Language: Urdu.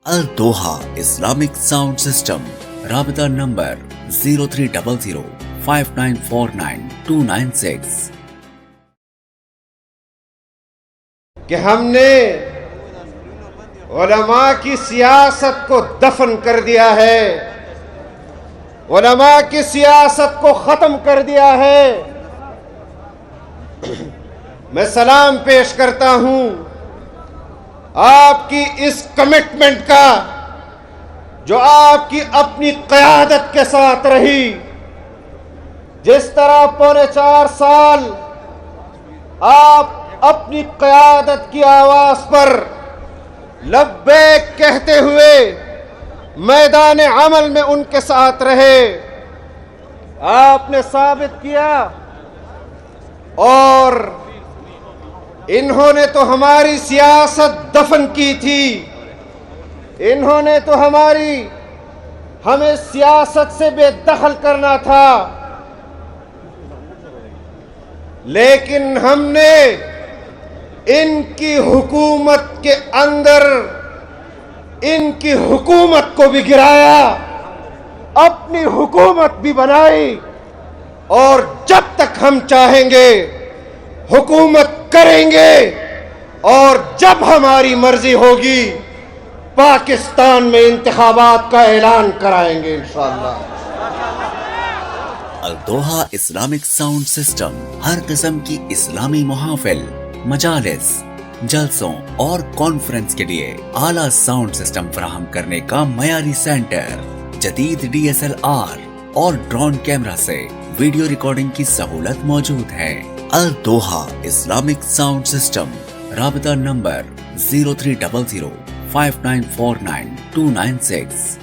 Al-Doha Islamic Sound System. Rabita number 0300 5949 296. کہ ہم نے علماء کی سیاست کو دفن کر دیا ہے، علماء کی سیاست کو ختم کر دیا ہے۔ میں سلام پیش کرتا ہوں آپ کی اس کمٹمنٹ کا جو آپ کی اپنی قیادت کے ساتھ رہی۔ جس طرح 4.25 سال آپ اپنی قیادت کی آواز پر لبیک کہتے ہوئے میدان عمل میں ان کے ساتھ رہے، آپ نے ثابت کیا، اور انہوں نے تو ہماری سیاست دفن کی تھی، انہوں نے تو ہمیں سیاست سے بے دخل کرنا تھا، لیکن ہم نے ان کی حکومت کے اندر ان کی حکومت کو بھی گرایا، اپنی حکومت بھی بنائی، اور جب تک ہم چاہیں گے حکومت کریں گے، اور جب ہماری مرضی ہوگی پاکستان میں انتخابات کا اعلان کرائیں گے انشاءاللہ۔ Al-Doha Islamic Sound System ہر قسم کی اسلامی محافل، مجالس، جلسوں اور کانفرنس کے لیے اعلیٰ ساؤنڈ سسٹم فراہم کرنے کا معیاری سینٹر، جدید DSLR اور ڈرون کیمرہ سے ویڈیو ریکارڈنگ کی سہولت موجود ہے۔ Al-Doha Islamic Sound System. رابطہ نمبر 0300 5949 296.